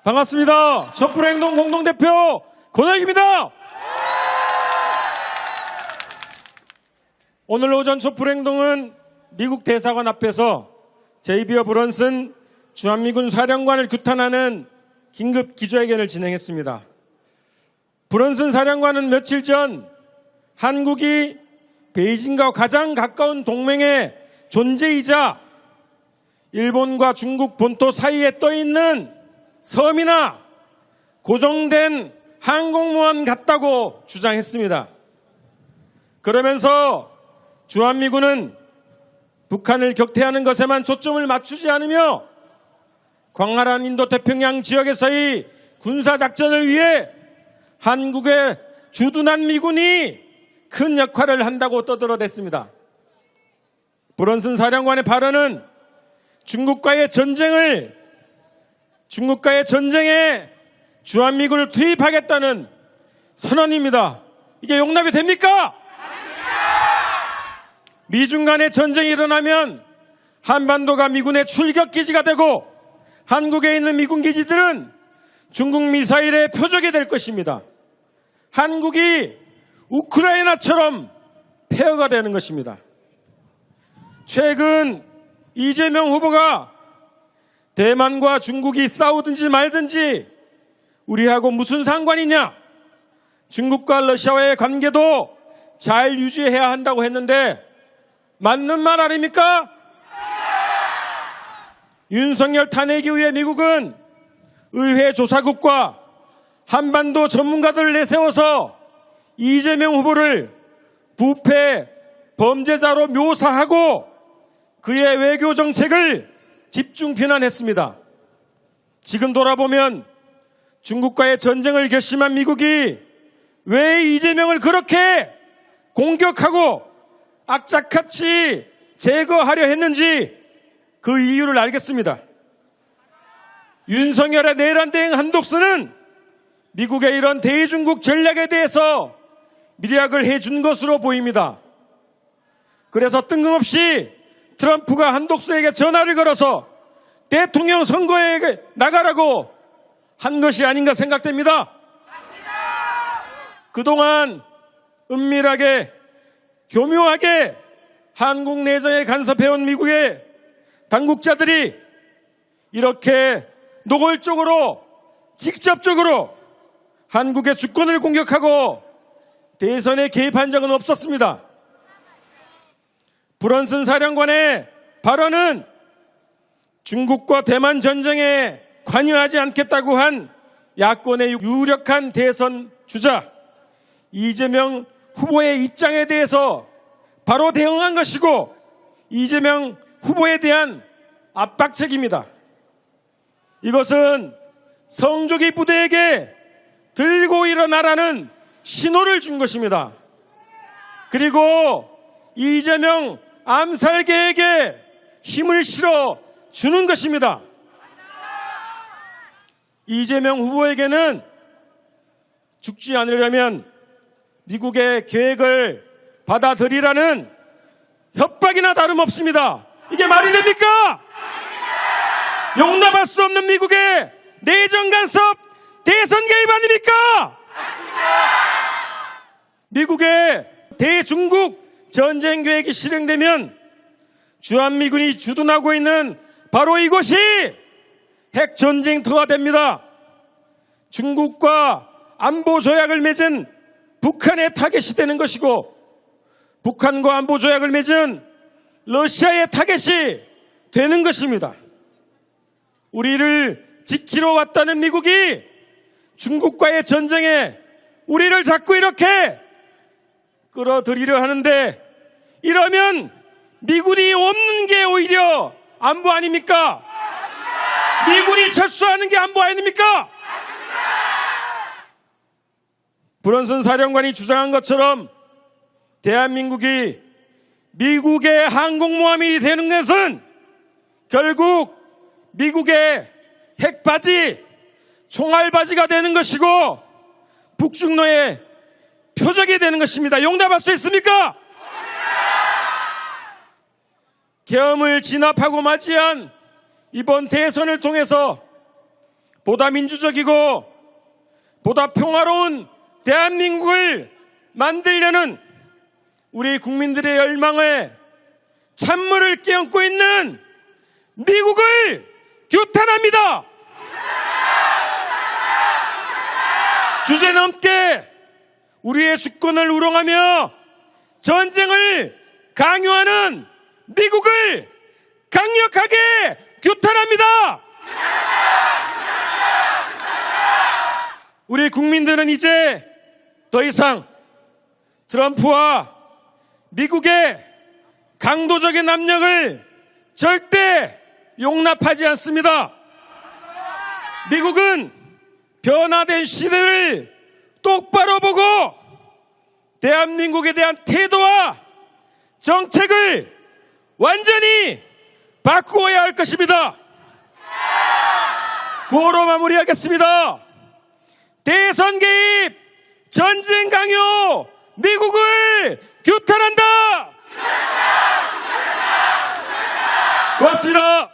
반갑습니다. 촛불행동 공동대표 권혁입니다. 오늘 오전 촛불행동은 미국 대사관 앞에서 제이비어 브런슨 주한미군 사령관을 규탄하는 긴급 기자회견을 진행했습니다. 브런슨 사령관은 며칠 전 한국이 베이징과 가장 가까운 동맹의 존재이자 일본과 중국 본토 사이에 떠있는 섬이나 고정된 항공모함 같다고 주장했습니다. 그러면서 주한미군은 북한을 격퇴하는 것에만 초점을 맞추지 않으며 광활한 인도태평양 지역에서의 군사작전을 위해 한국의 주둔한 미군이 큰 역할을 한다고 떠들어댔습니다. 브런슨 사령관의 발언은 중국과의 전쟁에 주한미군을 투입하겠다는 선언입니다. 이게 용납이 됩니까? 미중 간의 전쟁이 일어나면 한반도가 미군의 출격기지가 되고 한국에 있는 미군 기지들은 중국 미사일의 표적이 될 것입니다. 한국이 우크라이나처럼 폐허가 되는 것입니다. 최근 이재명 후보가 대만과 중국이 싸우든지 말든지 우리하고 무슨 상관이냐, 중국과 러시아와의 관계도 잘 유지해야 한다고 했는데 맞는 말 아닙니까? 윤석열 탄핵 이후에 미국은 의회 조사국과 한반도 전문가들을 내세워서 이재명 후보를 부패 범죄자로 묘사하고 그의 외교 정책을 집중 비난했습니다. 지금 돌아보면 중국과의 전쟁을 결심한 미국이 왜 이재명을 그렇게 공격하고 악착같이 제거하려 했는지 그 이유를 알겠습니다. 윤석열의 내란 대행 한독수는 미국의 이런 대중국 전략에 대해서 밀약을 해준 것으로 보입니다. 그래서 뜬금없이 트럼프가 한독수에게 전화를 걸어서 대통령 선거에 나가라고 한 것이 아닌가 생각됩니다. 그동안 은밀하게 교묘하게 한국 내정에 간섭해온 미국의 당국자들이 이렇게 노골적으로 직접적으로 한국의 주권을 공격하고 대선에 개입한 적은 없었습니다. 브런슨 사령관의 발언은 중국과 대만 전쟁에 관여하지 않겠다고 한 야권의 유력한 대선 주자 이재명 후보의 입장에 대해서 바로 대응한 것이고 이재명 후보에 대한 압박책입니다. 이것은 성조기 부대에게 들고 일어나라는 신호를 준 것입니다. 그리고 이재명 암살 계획에 힘을 실어 주는 것입니다. 이재명 후보에게는 죽지 않으려면 미국의 계획을 받아들이라는 협박이나 다름없습니다. 이게 말이 됩니까? 용납할 수 없는 미국의 내정 간섭, 대선 개입 아닙니까? 미국의 대중국 전쟁 계획이 실행되면 주한미군이 주둔하고 있는 바로 이곳이 핵 전쟁터가 됩니다. 중국과 안보 조약을 맺은 북한의 타겟이 되는 것이고 북한과 안보 조약을 맺은 러시아의 타겟이 되는 것입니다. 우리를 지키러 왔다는 미국이 중국과의 전쟁에 우리를 자꾸 이렇게 끌어들이려 하는데 이러면 미군이 없는 게 오히려 안보 아닙니까? 미군이 철수하는 게 안보 아닙니까? 브런슨 사령관이 주장한 것처럼 대한민국이 미국의 항공모함이 되는 것은 결국 미국의 핵바지, 총알바지가 되는 것이고 북중로의 표적이 되는 것입니다. 용납할 수 있습니까? 계엄을 진압하고 맞이한 이번 대선을 통해서 보다 민주적이고 보다 평화로운 대한민국을 만들려는 우리 국민들의 열망에 찬물을 끼얹고 있는 미국을 규탄합니다. 주제넘게 우리의 주권을 우롱하며 전쟁을 강요하는 미국을 강력하게 규탄합니다. 우리 국민들은 이제 더 이상 트럼프와 미국의 강도적인 압력을 절대 용납하지 않습니다. 미국은 변화된 시대를 똑바로 보고 대한민국에 대한 태도와 정책을 완전히 바꾸어야 할 것입니다. 구호로 마무리하겠습니다. 대선 개입, 전쟁 강요, 미국을 규탄한다! 고맙습니다.